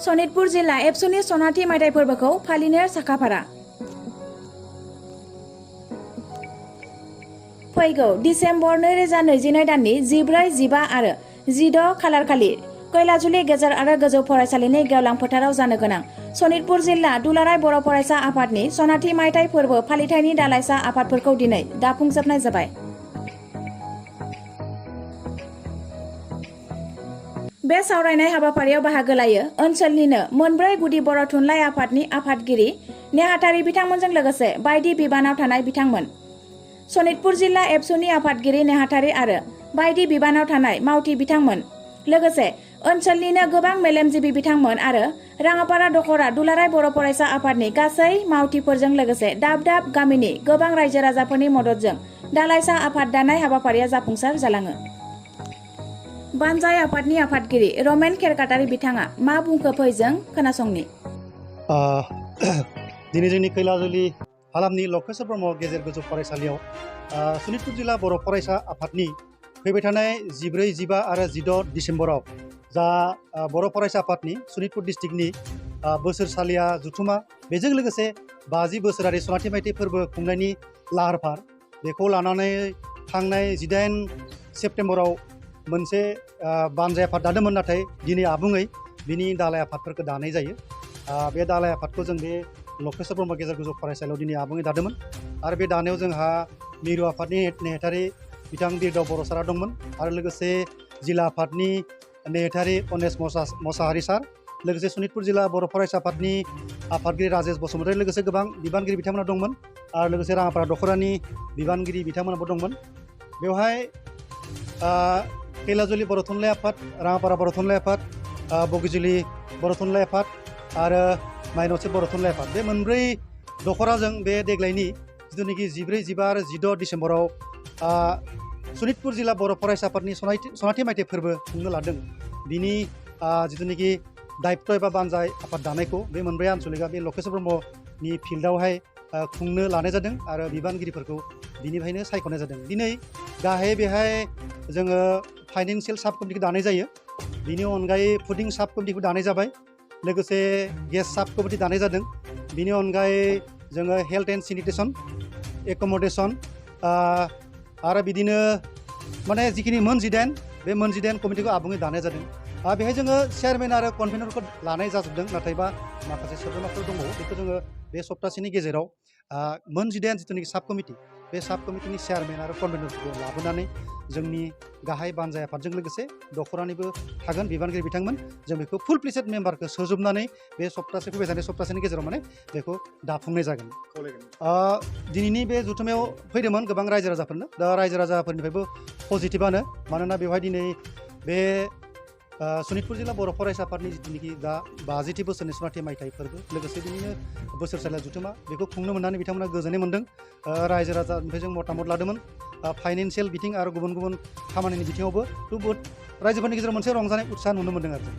सनितपुर जिल्ला एबसुनि सनाथि मायथाइ फोरबोखौ फालिनो साखाफारा। फैगौ डिसेम्बर 2022 दाननि 14, 15 आरो 16 खालारखालि कैलाजुलि गेजेर आरो गोजौ फरायसालिनि गेवलां फोथाराव जानो गोनां सनितपुर जिल्ला दुलाराय बर' फरायसा आफादनि सनाथि मायथाइ फोरबो फालिथायनि दालाइसा आफादफोरखौ दिनै दाफुंजोबनाय जाबाय। बे सावरायनाय हाबाफारियाव बाहागो लायो ओनसोलनिनो मोनब्रै गुदि बर' थुनलाइ आफादनि आफादगिरि नेहाथारि बिथांमोनजों लोगोसे बायदि बिबानाव थानाय बिथांमोन। सनितपुर जिल्ला एबसुनि आफादगिरि नेहाथारि आरो बायदि बिबानाव थानाय मावथि बिथांमोन, लोगोसे ओनसोलनिनो गोबां मेलेमजिबि बिथांमोन आरो राङापारा दखरा दुलाराय बर' फरायसा आफादनि गासै मावथिफोरजों लोगोसे दाब दाब गामिनि गोबां रायजो राजाफोरनि मददजों दालाइसा आफाद दानाय हाबाफारिया जाफुंसार जालाङो। बानजाय आफादनि आफादगिरि रमेन खेरकाटारि बिथाङा मा बुंखो फै जों खोनासंनि। दिनै जोंनि कैलाजुलि हालामनि लकेश्वर ब्रह्म गेजेर गोजौ फरायसालियाव सनितपुर जिल्ला बर' फरायसा आफादनि फैबाय थानाय 14, 15 आरो 16 डिसेम्बराव जा बर' फरायसा आफादनि सनितपुर डिस्ट्रिक्टनि बोसोरसालिया जुथुमा, बेजों लोगोसे 50 बोसोरारि सनाथि मायथाइ फोरबो खुंनायनि लाहार फाहार बेखौ लानानै थांनाय 18 सेप्तेम्बराव मोनसे बानजाय आफाद दादोंमोन, नाथाय दिनै आबुङै बिनि दालाय आफादफोरखौ दानाय जायो। बे दालाय आफादखौ जों बे लकेश्वर ब्रह्म गेजेर गोजौ फरायसालियाव दिनै आबुङै दादोंमोन आरो बे दानायाव जोंहा मिरु आफादनि नेहाथारि बिथां बिरदाव बर' सारा दंमोन आरो लोगोसे जिल्ला आफादनि नेहाथारि अनेस मसाहारि सार, लोगोसे सनितपुर जिल्ला बर' फरायसा आफादनि आफादगिरि राजेश बसुमतारी, लोगोसे गोबां बिबानगिरि बिथांमोना दंमोन आरो लोगोसे राङापारा दखरानि बिबानगिरि बिथांमोनाबो दंमोन। बेवहाय कैलाजुलि बर' थुनलाइ आफाद, राङापारा बर' थुनलाइ आफाद, बगिजुलि बर' थुनलाइ आफाद आरो माइन'से बर' थुनलाइ आफाद, बे मोनब्रै दखराजों बे देग्लायनि जिथुनाखि 14, 15 आरो 16 डिसेम्बराव सनितपुर जिल्ला बर' फरायसा आफादनि सनाथि मायथाइ फोरबो खुंनो लादों। बिनि जिथुनाखि दायित्त एबा बानजाय आफाद दानायखौ बे मोनब्रै आनसलिकआ बे लकेश्वर ब्रह्मनि फिल्डआवहाय खुंनो लानाय जादों आरो बिबानगिरिफोरखौ बिनिफ्रायनो सायख'नाय जादों। दिनै गाहायै बेहाय जोङो फाइनेन्सियेल साब कमिटिखौ दानाय जायो, बिनि अनगायै फुडिं साब कमिटिखौ दानाय जाबाय, लोगोसे गेस साब कमिटि दानाय जादों। बिनि अनगायै जोङो हेल्थ एन्ड सेनिटेसन, एकमडेसन आरो बिदिनो माने जिखिनि मोन 18 बे मोन 18 कमिटिखौ आबुङै दानाय जादों। बेहाय जोङो चेयारमेन आरो कनभेनरखौ लानाय जाजोबदों, नाथायबा माखासे सोद्रोमाफोर दंबावो, बेखौ जोङो बे सप्तासेनि गेजेराव मोन 18 जिथुनाखि साब कमिटि, बे साब कमिटिनि चेयारमेन आरो कनभेनरखौ लाबोनानै जोंनि गाहाय बानजाय आफादजों लोगोसे दखरानिबो थागोन बिबानगिरि बिथांमोन, जों बेखौ फुल प्लेसेड मेम्बारखौ सोजोबनानै बे सप्तासे फैबाय थानाय सप्तासेनि गेजेराव माने बेखौ दाफुंनाय जागोन। दिनैनि बे जुथुमायाव फैदोंमोन गोबां रायजो राजाफोरनो, दा रायजो राजाफोरनिफ्रायबो पजिटिभानो, मानोना बेवहाय दिनै बे सनितपुर जिल्ला बर' फरायसा आफादनि जिथुनाखि दा 50थि बोसोरनि सनाथि मायथाइ फोरबो, लोगोसे बिनिनो बोसोरसालिया जुथुमा, बेखौ खुंनो मोननानै बिथांमोना गोजोननाय मोन्दों। रायजो राजानिफ्राय जों मतामत लादोंमोन, फाइनेन्सियेल बिथिं आरो गुबुन गुबुन खामानिनि बिथिङावबो बहुत रायजोफोरनि गेजेराव मोनसे रंजानाय उत्साह नुनो मोन्दों आरो।